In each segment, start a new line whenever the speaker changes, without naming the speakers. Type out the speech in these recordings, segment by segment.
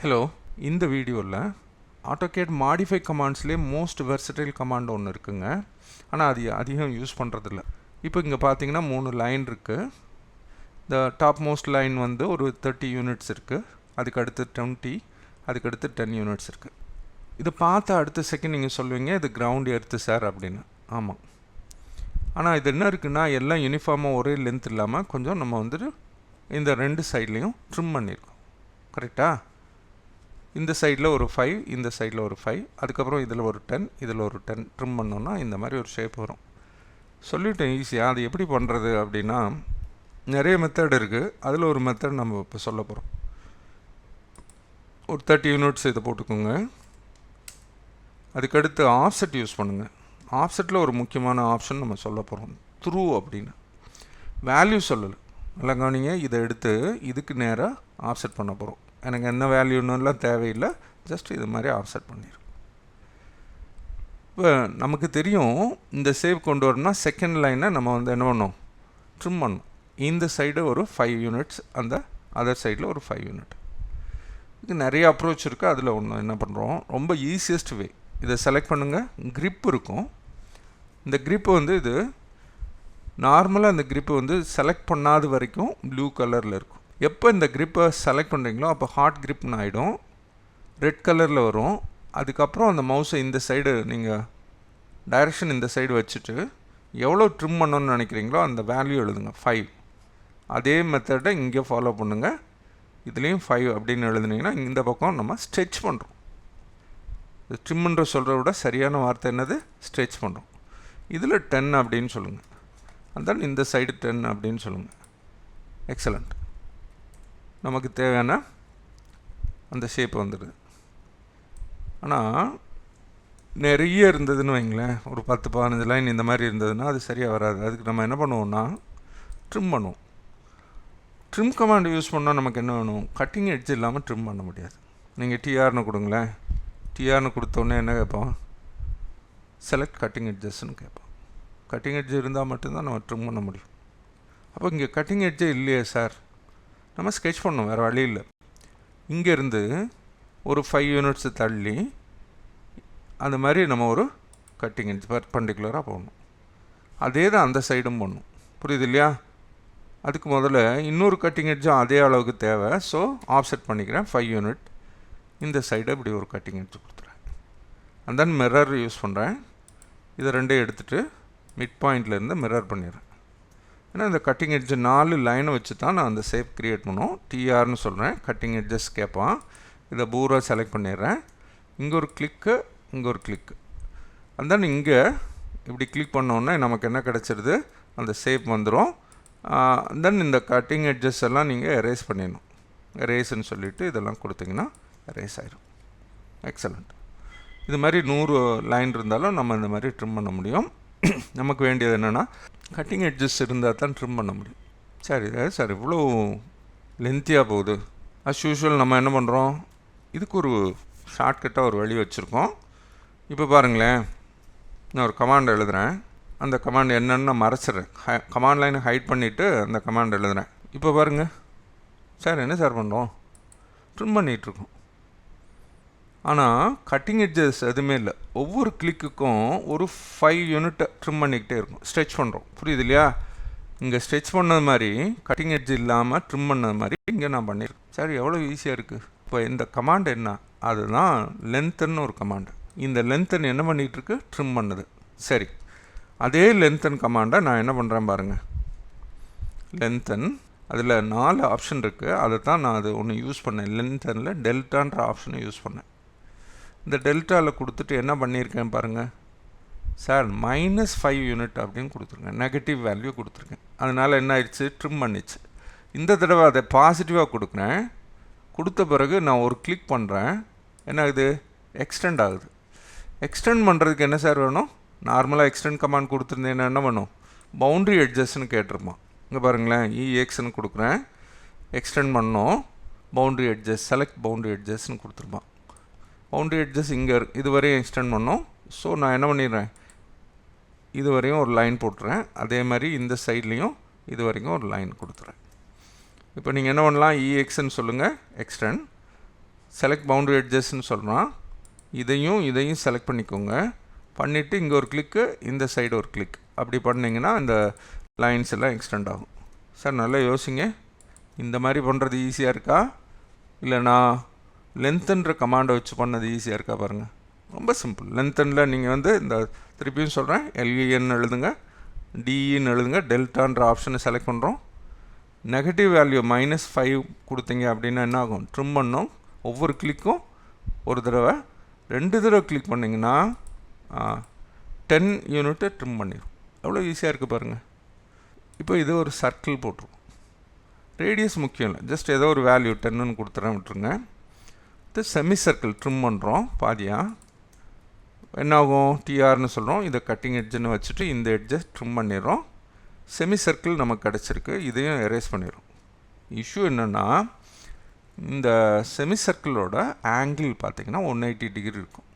Hello, இந்த வீடியோவில் AutoCAD modify கமாண்ட்ஸ்லேயே மோஸ்ட் வெர்சடைல் கமாண்ட் ஒன்று இருக்குங்க. ஆனால் அது அதிகம் யூஸ் பண்ணுறதில்ல. இப்போ இங்கே பார்த்தீங்கன்னா 3 லைன் இருக்குது. இந்த டாப் மோஸ்ட் லைன் வந்து ஒரு 30 யூனிட்ஸ் இருக்குது. அதுக்கு அடுத்து 20, அதுக்கு அடுத்து 10 யூனிட்ஸ் இருக்குது. இதை பார்த்த அடுத்த செகண்ட் நீங்கள் சொல்லுவீங்க இது கிரவுண்ட் எர்த்து சார் அப்படின்னு. ஆமாம், ஆனால் இது என்ன இருக்குன்னா எல்லாம் யூனிஃபார்மாக ஒரே லென்த் இல்லாமல் கொஞ்சம் நம்ம வந்துட்டு இந்த 2 சைட்லேயும் ட்ரிம் பண்ணியிருக்கோம். கரெக்டாக? இந்த சைடில் ஒரு 5, இந்த சைடில் ஒரு 5, அதுக்கப்புறம் இதில் ஒரு 10, இதில் ஒரு 10 ட்ரிம் பண்ணோன்னா இந்த மாதிரி ஒரு ஷேப் வரும். சொல்லிவிட்டேன் ஈஸியாக. அது எப்படி பண்ணுறது அப்படின்னா நிறைய மெத்தட் இருக்குது. அதில் ஒரு மெத்தட் நம்ம இப்போ சொல்ல போகிறோம். ஒரு 30 யூனிட்ஸ் இதை போட்டுக்கோங்க. அதுக்கடுத்து ஆஃப்செட் யூஸ் பண்ணுங்கள். ஆஃப்செட்டில் ஒரு முக்கியமான ஆப்ஷன் நம்ம சொல்ல போகிறோம், த்ரூ அப்படின்னு. வேல்யூ சொல்லலை, நல்லா கவனிங்க. இதை எடுத்து இதுக்கு நேராக ஆஃப்செட் பண்ண போகிறோம். எனக்கு என்ன வேல்யூன்னுலாம் தேவையில்லை, ஜஸ்ட் இது மாதிரி ஆஃப்செட் பண்ணிடும். இப்போ நமக்கு தெரியும் இந்த சேவ் கொண்டு வரணும்னா செகண்ட் லைனை நம்ம வந்து என்ன பண்ணோம், ட்ரிம் பண்ணோம். இந்த சைடு ஒரு 5 யூனிட்ஸ், அந்த அதர் சைடில் ஒரு 5 யூனிட். இது நிறைய அப்ரோச் இருக்குது. அதில் ஒன்று என்ன பண்ணுறோம், ரொம்ப ஈஸியஸ்ட் வே. இதை செலக்ட் பண்ணுங்கள். க்ரிப் இருக்கும். இந்த க்ரிப்பு வந்து இது நார்மலாக இந்த க்ரிப்பு வந்து செலக்ட் பண்ணாத வரைக்கும் ப்ளூ கலரில் இருக்கும். எப்போ இந்த க்ரிப்பை செலக்ட் பண்ணுறீங்களோ அப்போ ஹாட் க்ரிப்னு ஆகிடும், ரெட் கலரில் வரும். அதுக்கப்புறம் அந்த மவுஸை இந்த சைடு நீங்கள் டைரெக்ஷன் இந்த சைடு வச்சுட்டு எவ்வளோ ட்ரிம் பண்ணணும்னு நினைக்கிறீங்களோ அந்த வேல்யூ எழுதுங்க, 5. அதே மெத்தடை இங்கே ஃபாலோ பண்ணுங்கள். இதுலேயும் 5 அப்படின்னு எழுதுனீங்கன்னா இந்த பக்கம் நம்ம ஸ்ட்ரெச் பண்ணுறோம். இது ட்ரிம்முன்ற சொல்கிறத விட சரியான வார்த்தை என்னது, ஸ்ட்ரெச் பண்ணுறோம். இதில் 10 அப்படின்னு சொல்லுங்கள். அதான் இந்த சைடு 10 அப்படின்னு சொல்லுங்கள். எக்ஸலண்ட். நமக்கு தேவையான அந்த ஷேப் வந்துடுது. ஆனால் நிறைய இருந்ததுன்னு வைங்களேன், ஒரு 10-15 லைன் இந்த மாதிரி இருந்ததுன்னா அது சரியாக வராது. அதுக்கு நம்ம என்ன பண்ணுவோம்னா ட்ரிம் பண்ணுவோம். ட்ரிம் கமாண்ட் யூஸ் பண்ணால் நமக்கு என்ன வேணும், கட்டிங் எட்ஜ் இல்லாமல் ட்ரிம் பண்ண முடியாது. நீங்கள் டிஆர்னு கொடுங்களேன். டிஆர்னு கொடுத்தோன்னே என்ன கேட்போம், செலக்ட் கட்டிங் எட்ஜஸ்ன்னு கேட்போம். கட்டிங் எட்ஜ் இருந்தால் மட்டும்தான் நம்ம ட்ரிம் பண்ண முடியும். அப்போ இங்கே கட்டிங் எட்ஜே இல்லையே சார், நம்ம ஸ்கெட்ச் பண்ணோம், வேறு வழி இல்லை. இங்கேருந்து ஒரு 5 யூனிட்ஸு தள்ளி அந்த மாதிரி நம்ம ஒரு கட்டிங் எட்ஜ் பர்பெண்டிகுலராக போடணும். அதே தான் அந்த சைடும் பண்ணணும். புரியுது இல்லையா? அதுக்கு முதல்ல இன்னொரு கட்டிங் எட்ஜும் அதே அளவுக்கு தேவை. ஸோ ஆஃப்செட் பண்ணிக்கிறேன் 5 யூனிட். இந்த சைடை இப்படி ஒரு கட்டிங் எட்ஜ் கொடுத்துறேன். அண்ட் தென் மிரர் யூஸ் பண்ணுறேன். இதை ரெண்டையும் எடுத்துகிட்டு மிட் பாயிண்ட்லேருந்து மிரர் பண்ணிடுறேன். ஏன்னா இந்த கட்டிங் எட்ஜு 4 லைனை வச்சு தான் நான் அந்த ஷேப் க்ரியேட் பண்ணுவோம். டிஆர்னு சொல்கிறேன். கட்டிங் எட்ஜஸ் கேட்பான். இதை பூரா செலக்ட் பண்ணிடுறேன். இங்கே ஒரு கிளிக்கு, இங்கே ஒரு கிளிக்கு. அண்ட் தென் இங்கே இப்படி கிளிக் பண்ணோன்னே நமக்கு என்ன கிடச்சிருது, அந்த ஷேப் வந்துடும். தென் இந்த கட்டிங் எட்ஜஸ் எல்லாம் நீங்கள் எரேஸ் பண்ணிடணும். எரேஸ்ன்னு சொல்லிவிட்டு இதெல்லாம் கொடுத்தீங்கன்னா எரேஸ் ஆயிடும். எக்ஸலண்ட். இது மாதிரி 100 லைன் இருந்தாலும் நம்ம இந்த மாதிரி ட்ரிம் பண்ண முடியும். நமக்கு வேண்டியது என்னென்னா கட்டிங் எட்ஜஸ் இருந்தால் தான் ட்ரிம் பண்ண முடியும். சரி சார், இவ்வளோ லென்த்தியாக போகுது. அஸ் யூஷுவல் நம்ம என்ன பண்ணுறோம், இதுக்கு ஒரு ஷார்ட்கட்டாக ஒரு வழி வச்சுருக்கோம். இப்போ பாருங்களேன், நான் ஒரு கமாண்ட் எழுதுகிறேன். அந்த கமாண்ட் என்னென்னு நான் மறைச்சிட்றேன். கமாண்ட் லைனை ஹைட் பண்ணிவிட்டு அந்த கமாண்ட் எழுதுகிறேன். இப்போ பாருங்கள் சார், என்ன சார் பண்ணுறோம், ட்ரிம் பண்ணிகிட்ருக்கோம். ஆனால் கட்டிங் எட்ஜஸ் எதுவுமே இல்லை. ஒவ்வொரு கிளிக்குக்கும் ஒரு 5 யூனிட்டை ட்ரிம் பண்ணிக்கிட்டே இருக்கும். ஸ்ட்ரெச் பண்ணுறோம். புரியுது இல்லையா? இங்கே ஸ்ட்ரெச் பண்ணது மாதிரி கட்டிங் எட்ஜ் இல்லாமல் ட்ரிம் பண்ணது மாதிரி இங்கே நான் பண்ணியிருக்கேன். சரி, எவ்வளோ ஈஸியாக இருக்குது. இப்போ இந்த கமாண்ட் என்ன, அதுதான் லென்த்துன்னு ஒரு கமாண்டு. இந்த லென்த்தன் என்ன பண்ணிகிட்ருக்கு, ட்ரிம் பண்ணுது. சரி, அதே லென்த்தன் கமாண்டை நான் என்ன பண்ணுறேன் பாருங்கள். லென்த்தன், அதில் 4 ஆப்ஷன் இருக்குது. அதை தான் நான் அது ஒன்று யூஸ் பண்ணேன். லென்த்தனில் டெல்டான்ற ஆப்ஷனை யூஸ் பண்ணேன். இந்த டெல்டாவில் கொடுத்துட்டு என்ன பண்ணியிருக்கேன் பாருங்கள் சார், -5 யூனிட் அப்படின்னு கொடுத்துருக்கேன். நெகட்டிவ் வேல்யூ கொடுத்துருக்கேன். அதனால் என்ன ஆயிடுச்சு, ட்ரிம் பண்ணிச்சு. இந்த தடவை அதை பாசிட்டிவாக கொடுக்குறேன். கொடுத்த பிறகு நான் ஒரு கிளிக் பண்ணுறேன். என்ன ஆகுது, எக்ஸ்டெண்ட் ஆகுது. எக்ஸ்டெண்ட் பண்ணுறதுக்கு என்ன சார் வேணும், நார்மலாக எக்ஸ்டெண்ட் கமாண்ட் கொடுத்துருந்தேன்னா என்ன பண்ணும், பவுண்ட்ரி எட்ஜஸ்ன்னு கேட்டிருப்பான். இங்கே பாருங்களேன், EXன்னு கொடுக்குறேன். எக்ஸ்டெண்ட் பண்ணோம், பவுண்ட்ரி எட்ஜஸ், செலக்ட் பவுண்ட்ரி எட்ஜஸ்ன்னு கொடுத்துருப்பான். பவுண்ட்ரி எட்ஜஸ் இங்கே இதுவரையும் எக்ஸ்டெண்ட் பண்ணோம். ஸோ நான் என்ன பண்ணிடுறேன், இதுவரையும் ஒரு லைன் போட்டுறேன். அதே மாதிரி இந்த சைட்லேயும் இது வரைக்கும் ஒரு லைன் கொடுத்துறேன். இப்போ நீங்கள் என்ன பண்ணலாம், EXன்னு சொல்லுங்கள், எக்ஸ்டெண்ட். செலக்ட் பவுண்டரி எட்ஜஸ்ன்னு சொல்கிறோம். இதையும் செலக்ட் பண்ணிக்கோங்க. பண்ணிவிட்டு இங்கே ஒரு கிளிக்கு, இந்த சைடு ஒரு கிளிக். அப்படி பண்ணிங்கன்னா இந்த லைன்ஸ் எல்லாம் எக்ஸ்டெண்ட் ஆகும். சார் நல்லா யோசிங்க. இந்த மாதிரி பண்ணுறது ஈஸியாக இருக்கா, இல்லை நான் லென்த்துன்ற கமாண்டை வச்சு பண்ணது ஈஸியாக இருக்கா பாருங்கள். ரொம்ப சிம்பிள். லென்த்தனில் நீங்கள் வந்து இந்த திருப்பியும் சொல்கிறேன், எல்இஎன் எழுதுங்க, டிஇன்னு எழுதுங்க, டெல்டான்ற ஆப்ஷனை செலக்ட் பண்ணுறோம். நெகட்டிவ் வேல்யூ -5 கொடுத்தீங்க அப்படின்னா என்ன ஆகும், ட்ரிம் பண்ணோம். ஒவ்வொரு கிளிக்கும் ஒரு தடவை 2 தடவை கிளிக் பண்ணிங்கன்னா 10 யூனிட்டை ட்ரிம் பண்ணிடும். எவ்வளோ ஈஸியாக இருக்குது பாருங்கள். இப்போ இது ஒரு சர்க்கிள் போட்டுருவோம். ரேடியஸ் முக்கியம் இல்லை, ஜஸ்ட் ஏதோ ஒரு வேல்யூ 10ன்னு கொடுத்துறேன், விட்டுருங்க. இது செமி சர்க்கிள் ட்ரிம் பண்ணுறோம் பாதியாக. என்னாகும், டிஆர்னு சொல்கிறோம். இதை கட்டிங் எட்ஜுன்னு வச்சுட்டு இந்த எட்ஜை ட்ரிம் பண்ணிடுறோம். செமி சர்க்கிள் நமக்கு கிடச்சிருக்கு. இதையும் எரேஸ் பண்ணிடுறோம். இஷ்யூ என்னென்னா, இந்த செமி சர்க்கிளோட ஆங்கிள் பார்த்திங்கன்னா 180 டிகிரி இருக்கும்.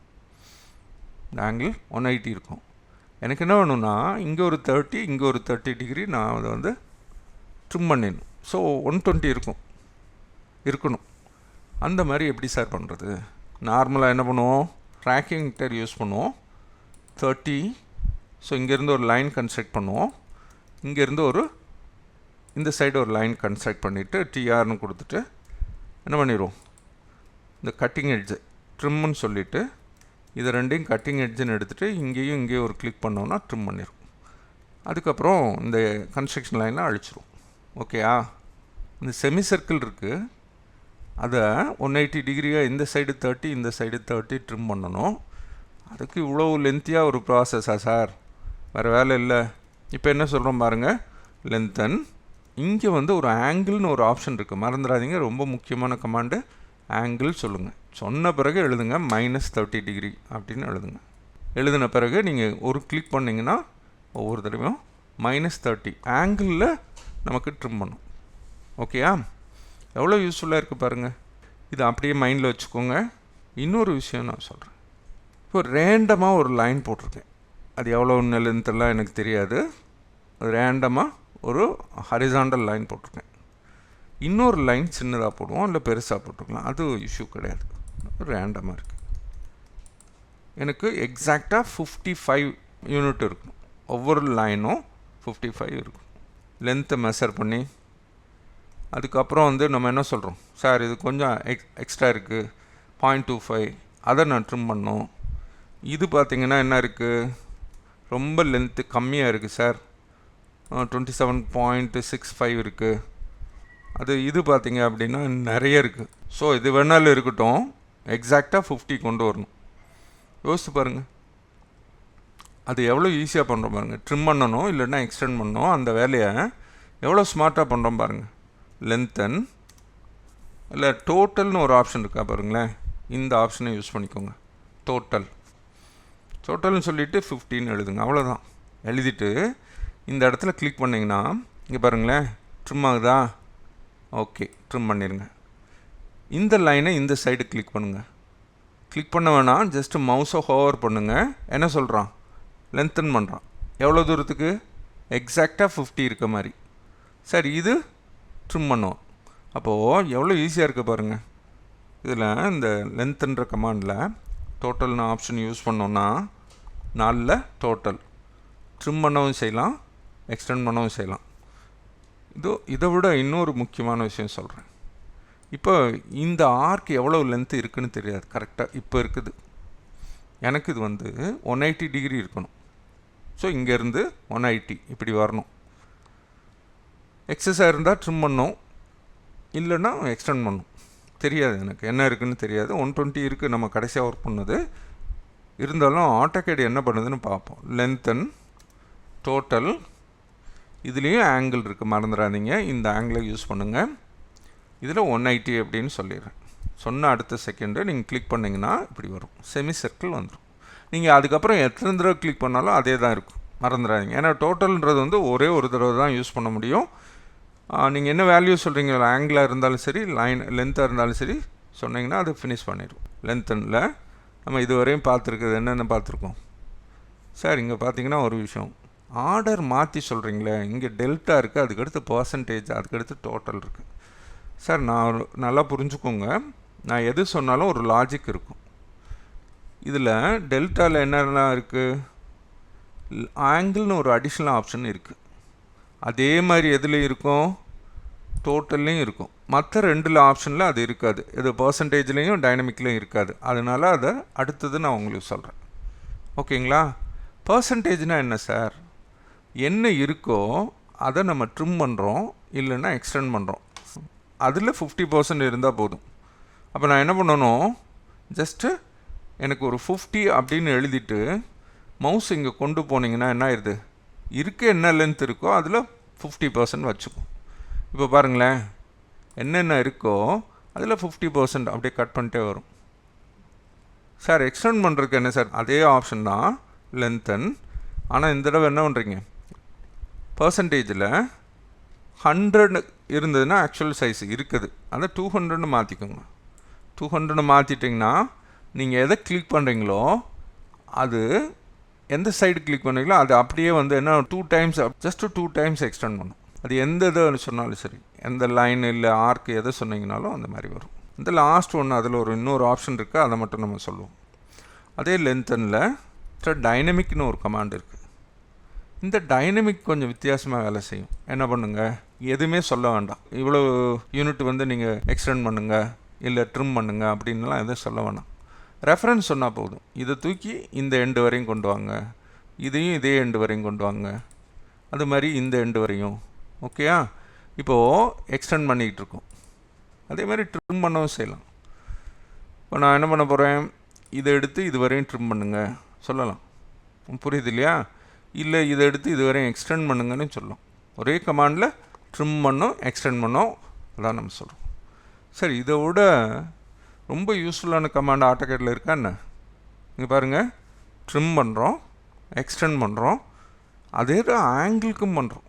இந்த ஆங்கிள் 180 இருக்கும். எனக்கு என்ன வேணும்னா, இங்கே ஒரு 30, இங்கே ஒரு 30 டிகிரி நான் அதை வந்து ட்ரிம் பண்ணிடணும். ஸோ 120 இருக்கணும். அந்த மாதிரி எப்படி சார் பண்ணுறது? நார்மலாக என்ன பண்ணுவோம், ட்ராக்கிங் மீட்டர் யூஸ் பண்ணுவோம். 30. ஸோ இங்கேருந்து ஒரு லைன் கன்ஸ்ட்ரக்ட் பண்ணுவோம். இங்கேருந்து இந்த சைடு ஒரு லைன் கன்ஸ்ட்ரக்ட் பண்ணிவிட்டு டிஆர்னு கொடுத்துட்டு என்ன பண்ணிடுவோம், இந்த கட்டிங் எட்ஜு ட்ரிம்முன்னு சொல்லிவிட்டு இதை ரெண்டையும் கட்டிங் எட்ஜுன்னு எடுத்துகிட்டு இங்கேயும் ஒரு கிளிக் பண்ணோன்னா ட்ரிம் பண்ணிடும். அதுக்கப்புறம் இந்த கன்ஸ்ட்ரக்ஷன் லைனை அழிச்சிரும். ஓகேயா? இந்த செமி சர்க்கிள் இருக்குது, அதை 180 டிகிரியாக இந்த சைடு 30, இந்த சைடு 30 ட்ரிம் பண்ணணும். அதுக்கு இவ்வளோ லென்த்தியாக ஒரு ப்ராசஸா சார்? வேறு வேலை இல்லை. இப்போ என்ன சொல்கிறோம் பாருங்கள், லென்த்தன். இங்கே வந்து ஒரு ஆங்கிள்னு ஒரு ஆப்ஷன் இருக்குது, மறந்துடாதீங்க. ரொம்ப முக்கியமான கமாண்டு ஆங்கிள் சொல்லுங்கள். சொன்ன பிறகு எழுதுங்க -30 டிகிரி அப்படின்னு எழுதுங்க. எழுதின பிறகு நீங்கள் ஒரு கிளிக் பண்ணிங்கன்னா ஒவ்வொரு தடவையும் -30 ஆங்கிளில் நமக்கு ட்ரிம் பண்ணும். ஓகேயா? எவ்வளோ யூஸ்ஃபுல்லாக இருக்குது பாருங்கள். இது அப்படியே மைண்டில் வச்சுக்கோங்க. இன்னொரு விஷயம் நான் சொல்கிறேன். இப்போ ரேண்டமாக ஒரு லைன் போட்டிருக்கேன். அது எவ்வளோ லென்த்தெல்லாம் எனக்கு தெரியாது. ரேண்டமாக ஒரு ஹரிசாண்டல் லைன் போட்டிருக்கேன். இன்னொரு லைன் சின்னதாக போடுவோம், இல்லை பெருசாக போட்டுக்கலாம். அது இஷ்யூ கிடையாது. ரேண்டமாக இருக்குது. எனக்கு எக்ஸாக்டாக 55 யூனிட் இருக்கணும். ஒவ்வொரு லைனும் 55 இருக்கும். லென்த்தை மெஷர் பண்ணி அதுக்கப்புறம் வந்து நம்ம என்ன சொல்கிறோம், சார் இது கொஞ்சம் எக்ஸ்ட்ரா இருக்குது 0.25, அதை நான் ட்ரிம் பண்ணோம். இது பார்த்திங்கன்னா என்ன இருக்குது, ரொம்ப லென்த்து கம்மியாக இருக்குது சார், 27.65 இருக்குது. இது பார்த்திங்க அப்படின்னா நிறைய இருக்குது. ஸோ இது வேணாலும் இருக்கட்டும், எக்ஸாக்டாக 50 கொண்டு வரணும். யோசிச்சு பாருங்கள், அது எவ்வளோ ஈஸியாக பண்ணுறோம் பாருங்கள். ட்ரிம் பண்ணணும் இல்லைன்னா எக்ஸ்டெண்ட் பண்ணணும். அந்த வேலையை எவ்வளோ ஸ்மார்ட்டாக பண்ணுறோம் பாருங்கள். லென்த்தன் இல்லை டோட்டல்னு ஒரு ஆப்ஷன் இருக்கா பாருங்களேன். இந்த ஆப்ஷனை யூஸ் பண்ணிக்கோங்க. டோட்டல்னு சொல்லிவிட்டு 15 எழுதுங்க. அவ்வளோதான். எழுதிட்டு இந்த இடத்துல கிளிக் பண்ணிங்கன்னா இங்கே பாருங்களேன், ட்ரிம் ஆகுதா? ஓகே, ட்ரிம் பண்ணிடுங்க. இந்த லைனை இந்த சைடு கிளிக் பண்ணுங்கள். கிளிக் பண்ண வேணாம், ஜஸ்ட்டு மவுஸை ஹோவர் பண்ணுங்கள். என்ன சொல்கிறான், லென்த்தன் பண்ணுறான். எவ்வளோ தூரத்துக்கு? எக்ஸாக்டாக 50 இருக்க மாதிரி. சரி, இது ட்ரிம் பண்ணுவோம். அப்போது எவ்வளோ ஈஸியாக இருக்குது பாருங்கள். இதில் இந்த லென்த்துன்ற கமாண்டில் டோட்டல்னு ஆப்ஷன் யூஸ் பண்ணோன்னா 4 டோட்டல் ட்ரிம் பண்ணவும் செய்யலாம், எக்ஸ்டெண்ட் பண்ணவும் செய்யலாம். இதை விட இன்னொரு முக்கியமான விஷயம் சொல்கிறேன். இப்போ இந்த ஆர்க் எவ்வளோ லென்த்து இருக்குதுன்னு தெரியாது கரெக்டாக. இப்போ இருக்குது எனக்கு, இது வந்து 180 டிகிரி இருக்கணும். ஸோ இங்கேருந்து 180 இப்படி வரணும். எக்ஸஸாக இருந்தால் ட்ரிம் பண்ணோம், இல்லைன்னா எக்ஸ்டெண்ட் பண்ணணும். தெரியாது எனக்கு என்ன இருக்குதுன்னு தெரியாது. 120 இருக்குது நம்ம கடைசியாக ஒர்க் பண்ணது. இருந்தாலும் ஆட்டோகேட் என்ன பண்ணுதுன்னு பார்ப்போம். லென்த்தன் டோட்டல், இதுலேயும் ஆங்கிள் இருக்குது, மறந்துடாதீங்க. இந்த ஆங்கிளை யூஸ் பண்ணுங்கள். இதில் 180 அப்படின்னு சொல்லிடுறேன். சொன்ன அடுத்த செகண்டு நீங்கள் கிளிக் பண்ணிங்கன்னா இப்படி வரும், செமி சர்க்கிள் வந்துடும். நீங்கள் அதுக்கப்புறம் எத்தனை தடவை கிளிக் பண்ணாலும் அதே தான் இருக்கும், மறந்துடாதீங்க. ஏன்னா டோட்டல்ன்றது வந்து ஒரே ஒரு தடவை தான் யூஸ் பண்ண முடியும். நீங்கள் என்ன வேல்யூ சொல்கிறீங்க, ஆங்கிளாக இருந்தாலும் சரி, லென்த்தாக இருந்தாலும் சரி சொன்னீங்கன்னா அது ஃபினிஷ் பண்ணிடும். லென்த்தனில் நம்ம இதுவரையும் பார்த்துருக்குது என்னென்ன பார்த்துருக்கோம் சார். இங்கே பார்த்தீங்கன்னா ஒரு விஷயம், ஆர்டர் மாற்றி சொல்கிறீங்களே, இங்கே டெல்டா இருக்குது, அதுக்கடுத்து பர்சன்டேஜ், அதுக்கடுத்து டோட்டல் இருக்குது. சார் நான் நல்லா புரிஞ்சுக்கோங்க. நான் எது சொன்னாலும் ஒரு லாஜிக் இருக்கும். இதில் டெல்டாவில் என்னெல்லாம் இருக்குது, ஆங்கிள்னு ஒரு அடிஷ்னல் ஆப்ஷன் இருக்குது. அதே மாதிரி எதில் இருக்கும், டோட்டல்லையும் இருக்கும். மற்ற 2 ஆப்ஷனில் அது இருக்காது. இது பர்சன்டேஜ்லேயும் டைனமிக்லேயும் இருக்காது. அதனால் அதை அடுத்தது நான் உங்களுக்கு சொல்கிறேன். ஓகேங்களா? பர்சன்டேஜ்னால் என்ன சார், என்ன இருக்கோ அதை நம்ம ட்ரிம் பண்ணுறோம், இல்லைன்னா எக்ஸ்டெண்ட் பண்ணுறோம். அதில் 50% இருந்தால் போதும். அப்போ நான் என்ன பண்ணணும், ஜஸ்ட்டு எனக்கு ஒரு 50 அப்படின்னு எழுதிட்டு மவுஸ் இங்கே கொண்டு போனீங்கன்னா என்ன ஆயிடுது, இருக்க என்ன லென்த் இருக்கோ அதில் 50% வச்சுக்கும். இப்போ பாருங்களேன், என்னென்ன இருக்கோ அதில் 50% அப்படியே கட் பண்ணிட்டே வரும். சார் எக்ஸ்டெண்ட் பண்ணுறதுக்கு என்ன சார், அதே ஆப்ஷன் தான் லென்த்தன். ஆனால் இந்த தடவை என்ன பண்ணுறீங்க, பர்சன்டேஜில் 100 இருந்ததுன்னா ஆக்சுவல் சைஸ் இருக்குது, அதை 200 மாற்றிக்கோங்க. 200 மாற்றிட்டிங்கன்னா நீங்கள் எதை கிளிக் பண்ணுறீங்களோ அது எந்த சைடு கிளிக் பண்ணுறீங்களோ அது அப்படியே வந்து என்ன 2 டைம்ஸ், ஜஸ்ட்டு 2 டைம்ஸ் எக்ஸ்டெண்ட் பண்ணும். அது எந்த இதை சொன்னாலும் சரி, எந்த லைன் இல்லை ஆர்க் எதை சொன்னீங்கனாலும் அந்த மாதிரி வரும். இந்த லாஸ்ட் ஒன்று அதில் இன்னொரு ஆப்ஷன் இருக்குது, அதை மட்டும் நம்ம சொல்லுவோம். அதே லென்த்தனில் டைனமிக்னு ஒரு கமாண்ட் இருக்குது. இந்த டைனமிக் கொஞ்சம் வித்தியாசமாக வேலை செய்யும். என்ன பண்ணுங்கள், எதுவுமே சொல்ல வேண்டாம், இவ்வளோ யூனிட் வந்து நீங்கள் எக்ஸ்டெண்ட் பண்ணுங்கள் இல்லை ட்ரிம் பண்ணுங்கள் அப்படின்லாம் எதுவும் சொல்ல வேண்டாம். ரெஃபரன்ஸ் சொன்னால் போதும். இதை தூக்கி இந்த எண்டு வரையும் கொண்டு வாங்க, இதையும் இதே எண்டு வரையும் கொண்டு வாங்க, அது மாதிரி இந்த எண்டு வரையும். ஓகேயா? இப்போது எக்ஸ்டெண்ட் பண்ணிக்கிட்டு இருக்கோம், அதே மாதிரி ட்ரிம் பண்ணவும் செய்யலாம். இப்போ நான் என்ன பண்ண போகிறேன், இதை எடுத்து இது வரையும் ட்ரிம் பண்ணுங்க சொல்லலாம். புரியுது இல்லையா? இல்லை இதை எடுத்து இது வரையும் எக்ஸ்டெண்ட் பண்ணுங்கன்னு சொல்லலாம். ஒரே கமாண்டில் ட்ரிம் பண்ணோம் எக்ஸ்டெண்ட் பண்ணோம், அதான் நம்ம சொல்கிறோம். சரி, இதை விட ரொம்ப யூஸ்ஃபுல்லான கமாண்ட் ஆட்டோகேடில் இருக்கா என்ன? இங்கே பாருங்கள், ட்ரிம் பண்ணுறோம், எக்ஸ்டெண்ட் பண்ணுறோம், அதே தான் ஆங்கிளுக்கும் பண்ணுறோம்.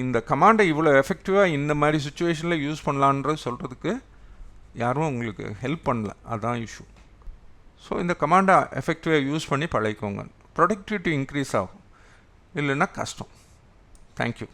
இந்த கமாண்டை இவ்வளோ எஃபெக்டிவாக இந்த மாதிரி சுச்சுவேஷனில் யூஸ் பண்ணலான்றது சொல்கிறதுக்கு யாரும் உங்களுக்கு ஹெல்ப் பண்ணல, அதுதான் இஷ்யூ. ஸோ இந்த கமாண்டை எஃபெக்டிவாக யூஸ் பண்ணி பழகிக்கோங்க. ப்ரொடக்டிவிட்டி இன்க்ரீஸ் ஆகும், இல்லைன்னா கஷ்டம். தேங்க்யூ.